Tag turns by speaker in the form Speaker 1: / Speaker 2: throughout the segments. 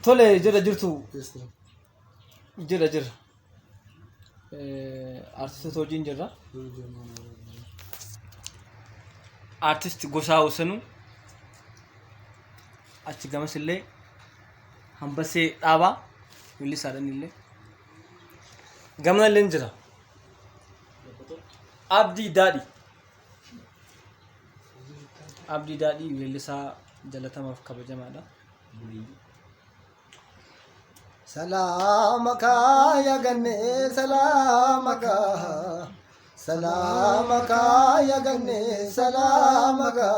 Speaker 1: Tole jira jirtu jira jira artistoota wajjin jirra. Artist Gosaa Wasanuu achi gamas illee Hambasee Dhaabaa weellisaadhaan illee gamna illee jira. Abdii Daadhii weellisaa jalatamaaf kabajamaadha.
Speaker 2: Salamaka ya ganne salamaka ya ganne salamaka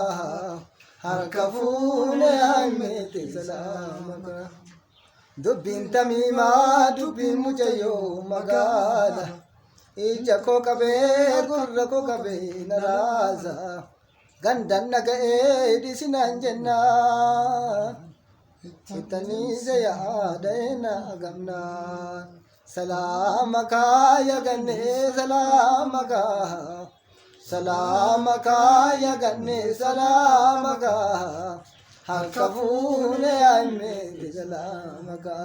Speaker 2: harka fuune haimete salamaka dubbin tamima dubbin mujayo magala ija ko kabe gurra ko kabe naraza gandan nagae disinan jenna itani zayadena gamna salamaka ya ganne salamaka ya ganne salamaka hakafune aime salamaka.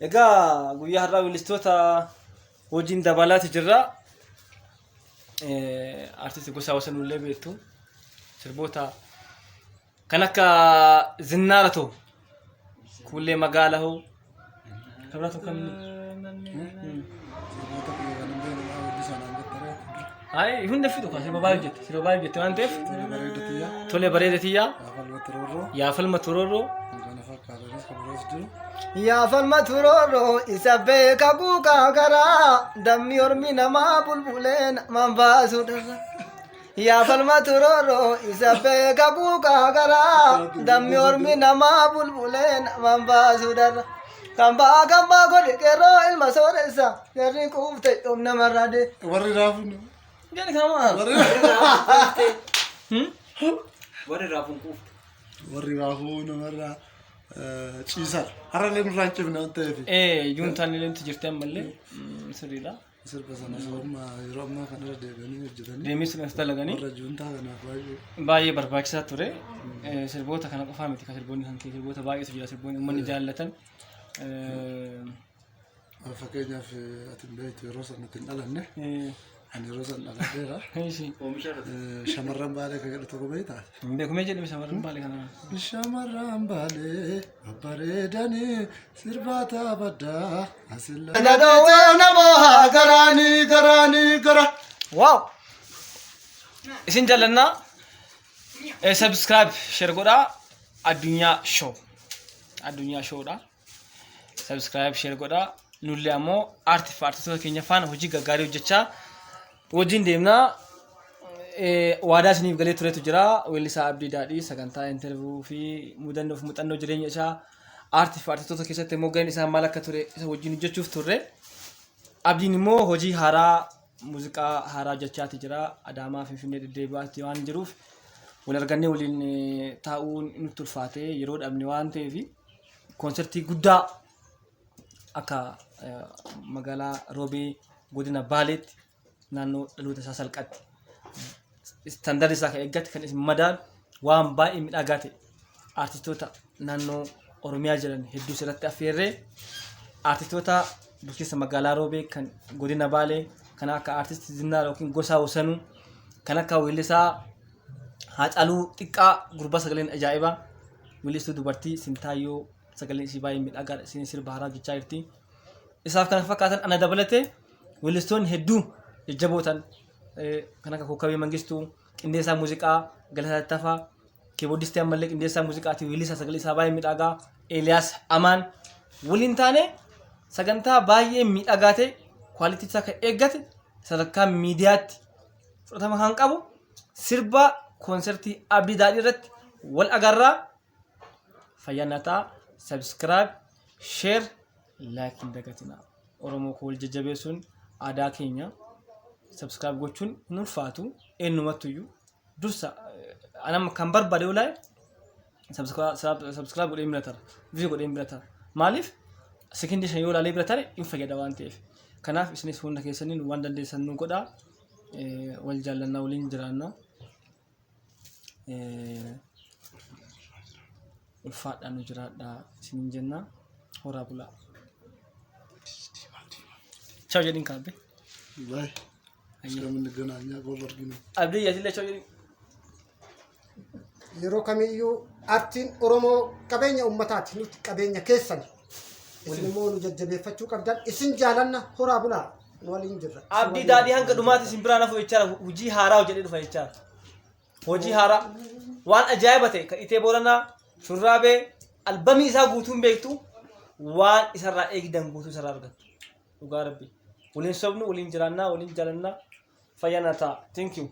Speaker 1: Egaa guyyaa har'aa weellistoota wajjin dabalaati jirra. Artist Gosaa Wasanuu illee beektu sirboota kan akka Zinnaara ta'u Kuullee Magaalaa hoo kabiraatu kan ay hunda fidu kan sirba baay'ee jette waan ta'eef tole bareedatiyyaa yaa falma turorroo
Speaker 2: Ya falma turoro isa beeka kuuka garaa dammi ormi namaa bulbuleen manbaasu dharra. Ya falma turoro isa beeka kuuka garaa dammi ormi namaa bulbuleen manbaasu dharra. Kambaa godhe qeerroo ilma sooressa garri quufte dhumna marrade.
Speaker 3: Warri raafuu
Speaker 1: Gani kamaa
Speaker 3: warri raafuu namarraa ciisaa har'allee nurraan cimna waan ta'eef.
Speaker 1: Juuntaan illee jirti ammallee sirriidha.
Speaker 3: Sirba sana yeroo ammaa kanarra deebi'anii hojjetanii.
Speaker 1: Deemee sirba dalaganii.
Speaker 3: Warra juuntaa kanaaf
Speaker 1: Baay'ee barbaachisaa ture. Sirboota kana qofaa miti kan sirboonni kan sirboota baay'eetu jira sirboonni uummanni jaallatan.
Speaker 3: Fakkeenyaaf ati beektu yeroo sanatti hin dhalanne. Ani yeroo sana dhaladheera. Shamarran Baalee kan jedhu tokko beektaa?
Speaker 1: Beekumee jedhame shamarran Baalee kana.
Speaker 3: Shamarran Baalee babbareedanii sirbaa taphadhaa asilla.
Speaker 2: Nadawee namaa garaanii gara.
Speaker 1: Wow! Isin jaallannaa subscribe share godhaa Addunyaa Showdha. Subscribe share godhaa. Nullee ammoo artistoota keenya faana hojii gaggaarii hojjechaa wajjin deemnaa. Waadaa isiniif galee turetu jira. Weellisaa Abdii Daadhii sagantaa interview fi muuxannoo jireenya isaa artistoota keessatti immoo gaheen isaa maal akka ture isa wajjin hojjechuuf turre. Abdiin immoo hojii haaraa muuziqaa haaraa hojjechaati jira. Adaamaa Finfinnee deddeebi'aatti waan jiruuf wal argannee waliin taa'uun nutti ulfaatee yeroo dhabne waan ta'eef konsertii guddaa akka magaalaa Roobee godina Baaleetti naannoo dhaloota isaa salqatti standardi isaa kan eeggate kan isin madaalu waan baay'ee miidhagaa ta'e artistoota naannoo Oromiyaa jiran hedduu irratti affeerree artistoota bulchiinsa magaalaa Roobee kan godina Baalee kan akka artist Zinnaara yookiin Gosaa Wasanuu kan akka weellisaa Haacaaluu Xiqqaa gurbaa sagaleen ajaa'ibaa weellistuu dubartii Sintaayyoo sagaleen isii baay'ee miidhagaadha isin sirba haaraa hojjechaa jirti. Isaaf kan fakkaatan ana dabalatee weellistoonni hedduu jajjabootan kan akka Kookabee Mangistuu qindeessaa muuziqaa Galataa Tattafaa kiiboordistii ammallee qindeessaa muuziqaatii weellisaa sagalee isaa baay'ee miidhagaa Eeliyaas Amaan waliin taane sagantaa baay'ee miidhagaa ta'e kwaalitii isaa kan eeggate sadarkaa miidiyaatti fudhatama kan qabu sirba konsertii Abdii Daadhii irratti wal agarraa. Fayyaanataa subscribe share like hin dagatinaa. Oromoo koo wal jajjabeessuun aadaa keenya subscribe gochuun hin ulfaatu eenyumattuyyuu dursa anam kan barbaade ulaa subscribe godhee milatara video godhee milatara maaliif sekondii shan yoo laalee biratare hin fayyada waan ta'eef kanaaf isinis hunda keessaniin waan dandeessan nu godhaa wal jaallannaa waliin jiraannaa ulfaadhaan nu jiraadha isiniin jenna. Horaa bulaa. Ciao jedhin kaabbe.
Speaker 3: Baay. እስከምንገናኛ ጎልወርጊ ነው
Speaker 1: Abdii yaasille ciao jedhin.
Speaker 4: yeroo kamiyyuu aartiin Oromoo qabeenya uummataati nuti qabeenya keessan isin immoo nu jajjabeeffachuu qabdan isin jaalanna horaa bulaa nu waliin jirra.
Speaker 1: Abdii daadhii hanga dhumaatti isin biraan hafu jechaadha. Hojii haaraa hojjetee dhufa jechaadha. Hojii haaraa waan ajaa'iba ta'e kan itee booranaa shurraabee albamii isaa guutuun beektu waan isarraa eegdan guutuu isarraa argattu. Dhugaa rabbi. Waliin sobnu, waliin jiraannaa, waliin jaalannaa fayyana ta'a. Thank you.